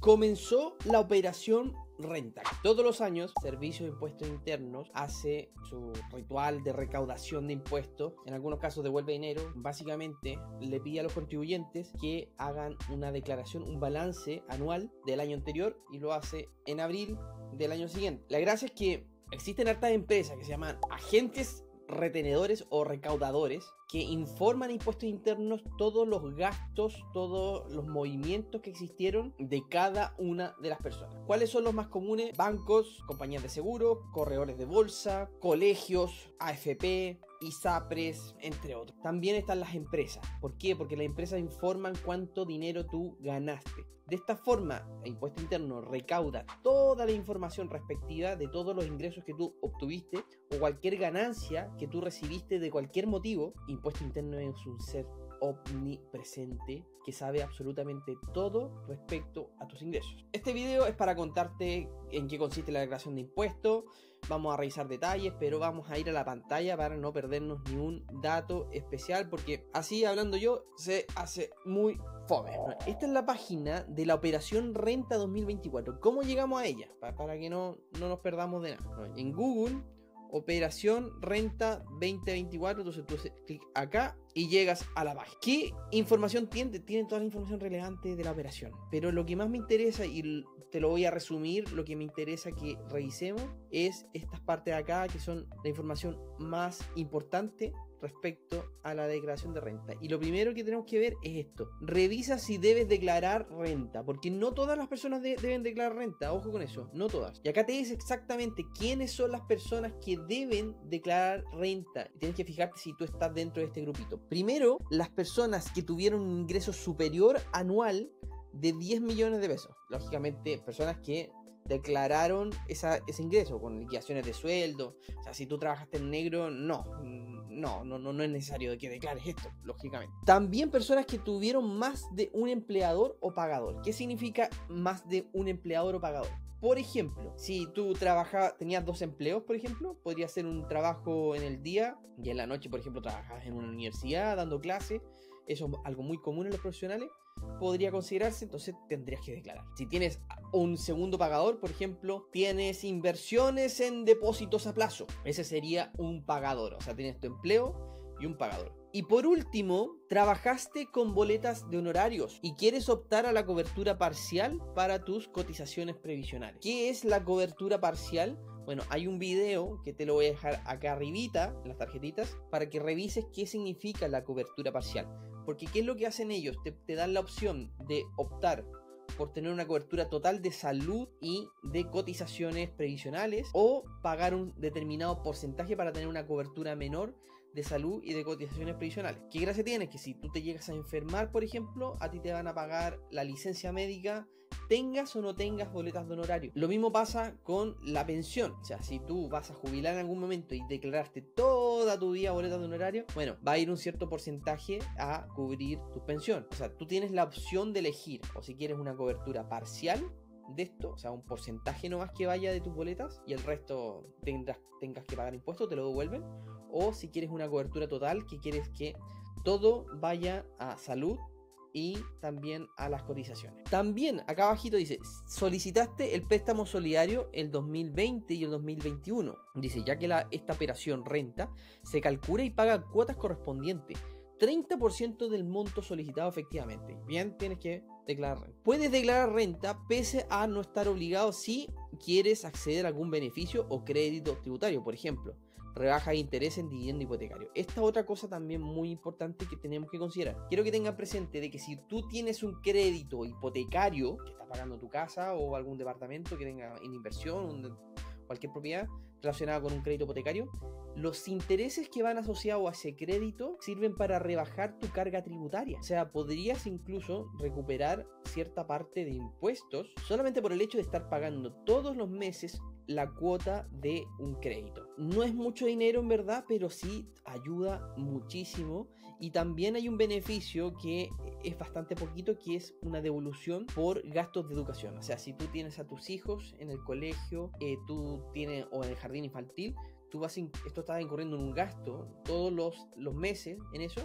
Comenzó la operación renta. Todos los años, Servicio de Impuestos Internos hace su ritual de recaudación de impuestos. En algunos casos devuelve dinero. Básicamente le pide a los contribuyentes que hagan una declaración, un balance anual del año anterior, y lo hace en abril del año siguiente. La gracia es que existen hartas empresas que se llaman agentes retenedores o recaudadores que informan a impuestos internos todos los gastos, todos los movimientos que existieron de cada una de las personas. ¿Cuáles son los más comunes? Bancos, compañías de seguro, corredores de bolsa, colegios, AFP, ISAPRES, entre otros. También están las empresas. ¿Por qué? Porque las empresas informan cuánto dinero tú ganaste. De esta forma, el impuesto interno recauda toda la información respectiva de todos los ingresos que tú obtuviste o cualquier ganancia que tú recibiste de cualquier motivo. Impuesto interno es un ser omnipresente que sabe absolutamente todo respecto a tus ingresos. Este video es para contarte en qué consiste la declaración de impuestos. Vamos a revisar detalles, pero vamos a ir a la pantalla para no perdernos ni un dato especial, porque así hablando yo se hace muy fome. Esta es la página de la operación Renta 2024. ¿Cómo llegamos a ella? Para que no nos perdamos de nada. En Google, Operación Renta 2024, entonces tú haces clic acá y llegas a la página. ¿Qué información tiene? Tiene toda la información relevante de la operación, pero lo que más me interesa, y te lo voy a resumir, lo que me interesa que revisemos es estas partes de acá, que son la información más importante respecto a la declaración de renta. Y lo primero que tenemos que ver es esto: revisa si debes declarar renta, porque no todas las personas deben declarar renta. Ojo con eso, no todas. Y acá te dice exactamente quiénes son las personas que deben declarar renta, y tienes que fijarte si tú estás dentro de este grupito. Primero, las personas que tuvieron un ingreso superior anual de 10 millones de pesos. Lógicamente, personas que declararon ese ingreso con liquidaciones de sueldo. O sea, si tú trabajaste en negro, no es necesario que declares esto, lógicamente. También personas que tuvieron más de un empleador o pagador. ¿Qué significa más de un empleador o pagador? Por ejemplo, si tú tenías 2 empleos, por ejemplo, podría ser un trabajo en el día y en la noche, por ejemplo, trabajas en una universidad dando clases. Eso es algo muy común en los profesionales. Podría considerarse, entonces tendrías que declarar. Si tienes un segundo pagador, por ejemplo, tienes inversiones en depósitos a plazo, ese sería un pagador. O sea, tienes tu empleo y un pagador. Y por último, trabajaste con boletas de honorarios y quieres optar a la cobertura parcial para tus cotizaciones previsionales. ¿Qué es la cobertura parcial? Bueno, hay un video que te lo voy a dejar acá arribita, en las tarjetitas, para que revises qué significa la cobertura parcial. Porque ¿qué es lo que hacen ellos? Te dan la opción de optar por tener una cobertura total de salud y de cotizaciones previsionales, o pagar un determinado porcentaje para tener una cobertura menor de salud y de cotizaciones previsionales. ¿Qué gracia tiene? Que si tú te llegas a enfermar, por ejemplo, a ti te van a pagar la licencia médica, tengas o no tengas boletas de honorario. Lo mismo pasa con la pensión. O sea, si tú vas a jubilar en algún momento y declaraste toda tu vida boletas de honorario, bueno, va a ir un cierto porcentaje a cubrir tu pensión. O sea, tú tienes la opción de elegir, o si quieres una cobertura parcial de esto, o sea, un porcentaje nomás que vaya de tus boletas y el resto tengas que pagar impuestos, te lo devuelven. O si quieres una cobertura total, que quieres que todo vaya a salud y también a las cotizaciones. También acá abajito dice: solicitaste el préstamo solidario el 2020 y el 2021. Dice, ya que esta operación renta se calcula y paga cuotas correspondientes, 30% del monto solicitado efectivamente. Bien, tienes que declarar renta. Puedes declarar renta pese a no estar obligado si quieres acceder a algún beneficio o crédito tributario. Por ejemplo, rebaja de interés en dividendo hipotecario. Esta otra cosa también muy importante que tenemos que considerar. Quiero que tengan presente de que si tú tienes un crédito hipotecario que está pagando tu casa o algún departamento que tenga en inversión, cualquier propiedad relacionada con un crédito hipotecario, los intereses que van asociados a ese crédito sirven para rebajar tu carga tributaria. O sea, podrías incluso recuperar cierta parte de impuestos solamente por el hecho de estar pagando todos los meses la cuota de un crédito. No es mucho dinero en verdad, pero sí ayuda muchísimo. Y también hay un beneficio que es bastante poquito, que es una devolución por gastos de educación. O sea, si tú tienes a tus hijos en el colegio, o en el jardín infantil, esto está incurriendo en un gasto todos los meses en eso.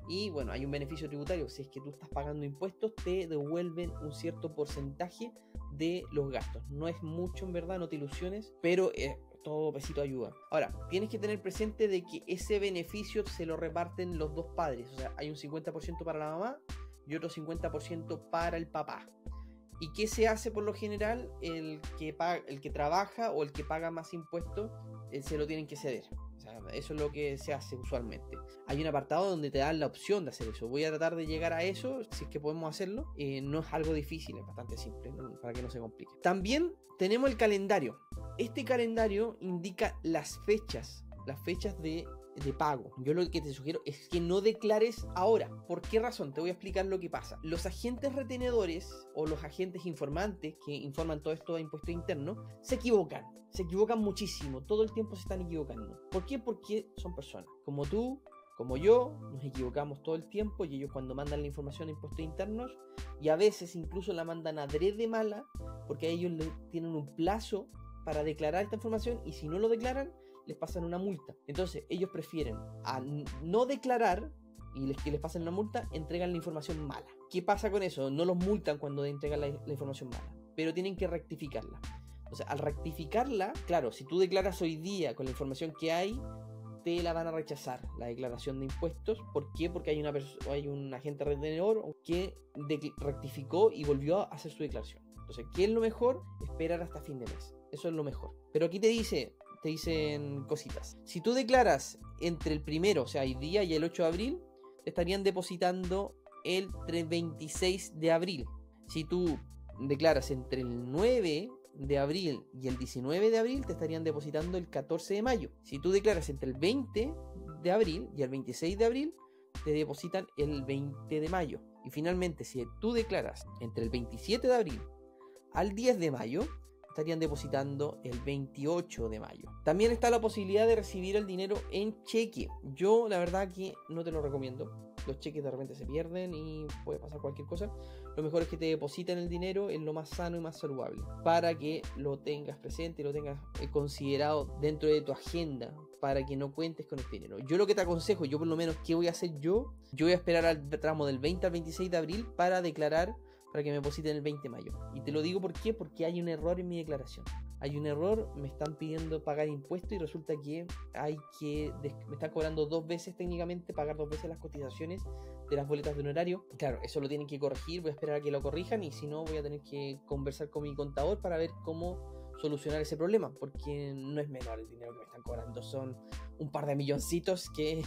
Y bueno, hay un beneficio tributario. Si es que tú estás pagando impuestos, te devuelven un cierto porcentaje de los gastos. No es mucho en verdad, no te ilusiones, pero todo pesito ayuda. Ahora, tienes que tener presente de que ese beneficio se lo reparten los dos padres. O sea, hay un 50% para la mamá y otro 50% para el papá. ¿Y qué se hace por lo general? El que trabaja o el que paga más impuestos se lo tienen que ceder. O sea, eso es lo que se hace usualmente. Hay un apartado donde te dan la opción de hacer eso. Voy a tratar de llegar a eso, si es que podemos hacerlo. No es algo difícil, es bastante simple, ¿no? Para que no se complique. También tenemos el calendario. Este calendario indica las fechas de pago. Yo lo que te sugiero es que no declares ahora. ¿Por qué razón? Te voy a explicar lo que pasa. Los agentes retenedores o los agentes informantes que informan todo esto de impuestos internos se equivocan muchísimo, todo el tiempo se están equivocando. ¿Por qué? Porque son personas como tú, como yo, nos equivocamos todo el tiempo, y ellos cuando mandan la información a impuestos internos, y a veces incluso la mandan adrede mala, porque a ellos tienen un plazo para declarar esta información, y si no lo declaran les pasan una multa. Entonces ellos prefieren a no declarar y que les pasen una multa, entregan la información mala. ¿Qué pasa con eso? No los multan cuando entregan la información mala, pero tienen que rectificarla. O sea, al rectificarla, claro, si tú declaras hoy día con la información que hay, te la van a rechazar, la declaración de impuestos. ¿Por qué? Porque hay un agente retenedor que rectificó y volvió a hacer su declaración. Entonces, ¿qué es lo mejor? Esperar hasta fin de mes. Eso es lo mejor. Pero aquí te dicen cositas. Si tú declaras entre el primero, o sea, hoy día y el 8 de abril, te estarían depositando el 26 de abril. Si tú declaras entre el 9 de abril y el 19 de abril, te estarían depositando el 14 de mayo. Si tú declaras entre el 20 de abril y el 26 de abril, te depositan el 20 de mayo. Y finalmente, si tú declaras entre el 27 de abril al 10 de mayo, estarían depositando el 28 de mayo. También está la posibilidad de recibir el dinero en cheque. Yo la verdad que no te lo recomiendo. Los cheques de repente se pierden y puede pasar cualquier cosa. Lo mejor es que te depositen el dinero en lo más sano y más saludable, para que lo tengas presente y lo tengas considerado dentro de tu agenda, para que no cuentes con este dinero. Yo lo que te aconsejo, yo por lo menos, ¿qué voy a hacer yo? Yo voy a esperar al tramo del 20 al 26 de abril para declarar, para que me depositen el 20 de mayo. Y te lo digo ¿por qué? Porque hay un error en mi declaración. Hay un error, me están pidiendo pagar impuestos y resulta que me están cobrando 2 veces técnicamente, pagar 2 veces las cotizaciones de las boletas de honorario. Claro, eso lo tienen que corregir, voy a esperar a que lo corrijan, y si no voy a tener que conversar con mi contador para ver cómo solucionar ese problema, porque no es menor el dinero que me están cobrando, son un par de milloncitos que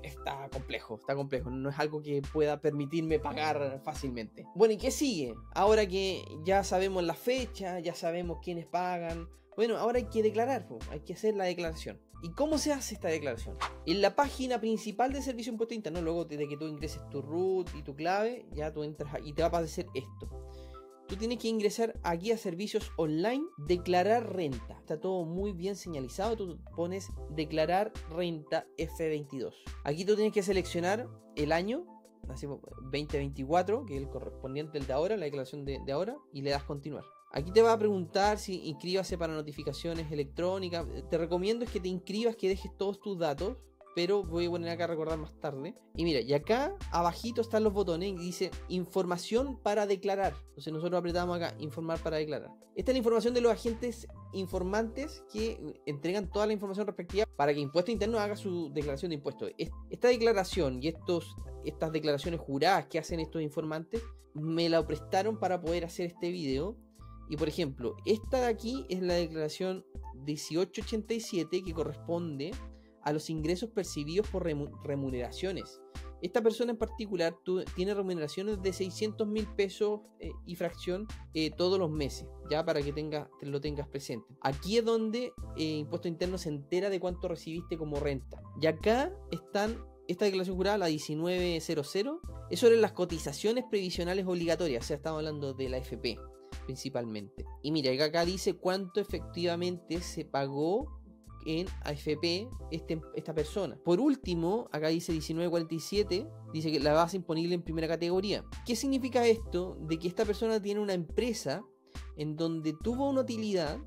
está complejo, no es algo que pueda permitirme pagar fácilmente. Bueno, ¿y qué sigue? Ahora que ya sabemos la fecha, ya sabemos quiénes pagan, bueno, ahora hay que declarar, hay que hacer la declaración. ¿Y cómo se hace esta declaración? En la página principal de Servicio de Impuestos Internos, luego de que tú ingreses tu root y tu clave, ya tú entras y te va a aparecer esto. Tú tienes que ingresar aquí a servicios online, declarar renta. Está todo muy bien señalizado. Tú pones declarar renta F22. Aquí tú tienes que seleccionar el año, así 2024, que es el correspondiente al de ahora, la declaración de ahora, y le das continuar. Aquí te va a preguntar si inscríbase para notificaciones electrónicas. Te recomiendo es que te inscribas, que dejes todos tus datos, pero voy a poner acá a recordar más tarde. Y mira, y acá abajito están los botones y dice información para declarar. Entonces nosotros apretamos acá informar para declarar. Esta es la información de los agentes informantes que entregan toda la información respectiva para que Impuestos Internos haga su declaración de impuestos. Esta declaración y estas declaraciones juradas que hacen estos informantes me la prestaron para poder hacer este video. Y por ejemplo, esta de aquí es la declaración 1887, que corresponde a los ingresos percibidos por remuneraciones. Esta persona en particular tiene remuneraciones de 600.000 pesos y fracción todos los meses, ya para que lo tengas presente. Aquí es donde Impuesto Interno se entera de cuánto recibiste como renta. Y acá están esta declaración jurada, la 1900, es sobre las cotizaciones previsionales obligatorias, o sea, estamos hablando de la AFP principalmente. Y mira, acá dice cuánto efectivamente se pagó en AFP esta persona. Por último, acá dice 1947, dice que la base imponible en primera categoría. ¿Qué significa esto? De que esta persona tiene una empresa en donde tuvo una utilidad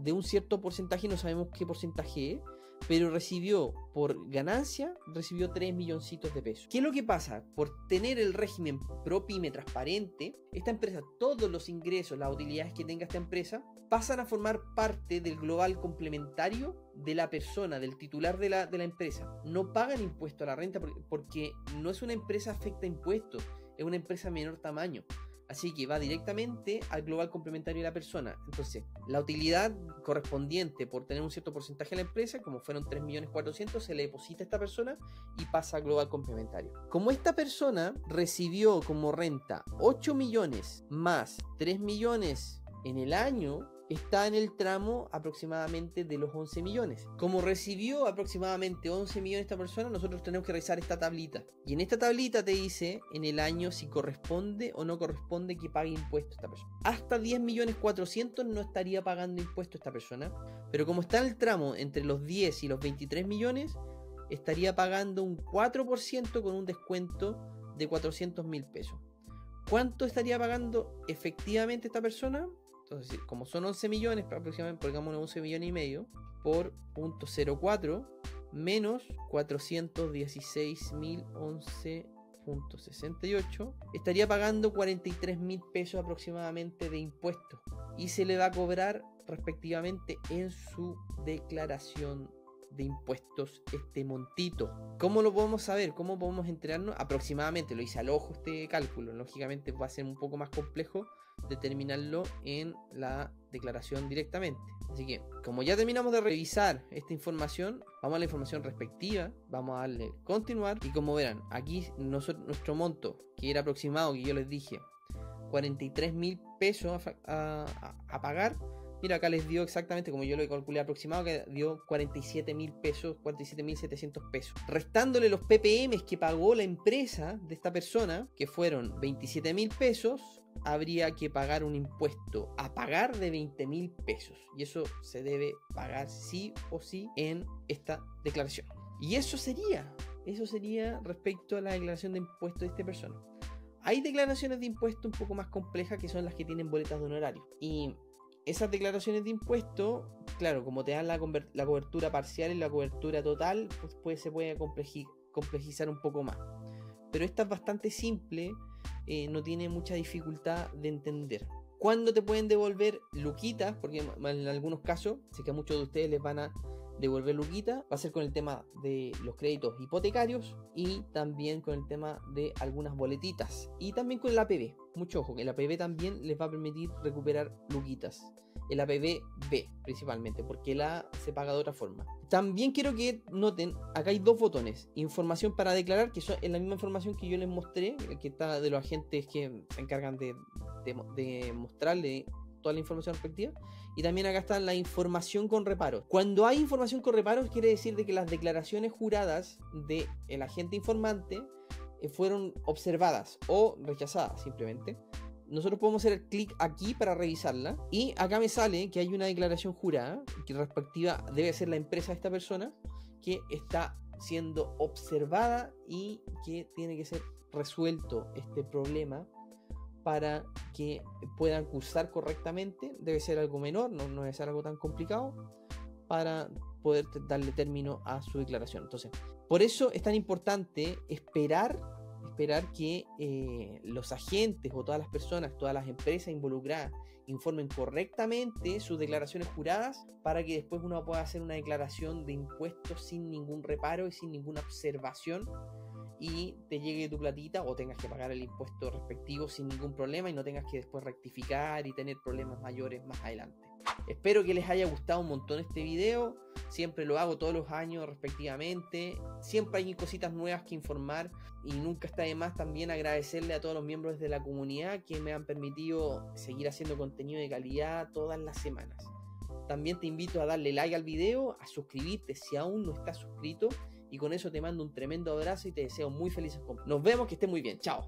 de un cierto porcentaje, no sabemos qué porcentaje es, pero recibió por ganancia, recibió 3 milloncitos de pesos. ¿Qué es lo que pasa? Por tener el régimen ProPyme transparente, esta empresa, todos los ingresos, las utilidades que tenga esta empresa, pasan a formar parte del global complementario de la persona, del titular de la empresa. No pagan impuesto a la renta porque no es una empresa afecta a impuestos, es una empresa de menor tamaño. Así que va directamente al global complementario de la persona. Entonces, la utilidad correspondiente por tener un cierto porcentaje de la empresa, como fueron 3.400.000, se le deposita a esta persona y pasa al global complementario. Como esta persona recibió como renta 8 millones más 3 millones en el año, está en el tramo aproximadamente de los 11 millones. Como recibió aproximadamente 11 millones esta persona, nosotros tenemos que revisar esta tablita. Y en esta tablita te dice en el año si corresponde o no corresponde que pague impuesto esta persona. Hasta 10.400.000 no estaría pagando impuesto esta persona. Pero como está en el tramo entre los 10 y los 23 millones, estaría pagando un 4% con un descuento de 400.000 pesos. ¿Cuánto estaría pagando efectivamente esta persona? Entonces, como son 11 millones, aproximadamente, pongamos 11 millones y medio, por 0.04 menos 416.011.68, estaría pagando 43.000 pesos aproximadamente de impuestos. Y se le va a cobrar respectivamente en su declaración de impuestos este montito. ¿Cómo lo podemos saber? ¿Cómo podemos enterarnos? Aproximadamente, lo hice al ojo este cálculo. Lógicamente va a ser un poco más complejo determinarlo en la declaración directamente. Así que, como ya terminamos de revisar esta información, vamos a la información respectiva, vamos a darle continuar y como verán, aquí nuestro monto, que era aproximado, que yo les dije, 43.000 pesos a pagar. Mira, acá les dio exactamente como yo lo calculé aproximado, que dio 47.000 pesos, 47.700 pesos. Restándole los PPMs que pagó la empresa de esta persona, que fueron 27.000 pesos, habría que pagar un impuesto a pagar de 20.000 pesos. Y eso se debe pagar sí o sí en esta declaración. Y eso sería respecto a la declaración de impuestos de esta persona. Hay declaraciones de impuestos un poco más complejas que son las que tienen boletas de honorario. Y esas declaraciones de impuestos, claro, como te dan la cobertura parcial y la cobertura total, pues se puede complejizar un poco más. Pero esta es bastante simple, no tiene mucha dificultad de entender. ¿Cuándo te pueden devolver luquitas? Porque en algunos casos, sé que a muchos de ustedes les van a devolver luquitas, va a ser con el tema de los créditos hipotecarios y también con el tema de algunas boletitas y también con el APB. Mucho ojo, que el APB también les va a permitir recuperar luquitas. El APB B principalmente, porque el A se paga de otra forma. También quiero que noten, acá hay dos botones. Información para declarar, que es la misma información que yo les mostré, que está de los agentes que se encargan de mostrarle toda la información respectiva. Y también acá está la información con reparos. Cuando hay información con reparos, quiere decir de que las declaraciones juradas del agente informante fueron observadas o rechazadas simplemente. Nosotros podemos hacer el clic aquí para revisarla y acá me sale que hay una declaración jurada que respectiva debe ser la empresa de esta persona que está siendo observada y que tiene que ser resuelto este problema para que puedan cursar correctamente. Debe ser algo menor, no debe ser algo tan complicado para poder darle término a su declaración. Entonces, por eso es tan importante esperar que los agentes o todas las personas, todas las empresas involucradas informen correctamente sus declaraciones juradas para que después uno pueda hacer una declaración de impuestos sin ningún reparo y sin ninguna observación y te llegue tu platita o tengas que pagar el impuesto respectivo sin ningún problema y no tengas que después rectificar y tener problemas mayores más adelante. Espero que les haya gustado un montón este video. Siempre lo hago todos los años respectivamente. Siempre hay cositas nuevas que informar y nunca está de más también agradecerle a todos los miembros de la comunidad que me han permitido seguir haciendo contenido de calidad todas las semanas. También te invito a darle like al video, a suscribirte si aún no estás suscrito y con eso te mando un tremendo abrazo y te deseo muy felices compras. Nos vemos, que estés muy bien. Chao.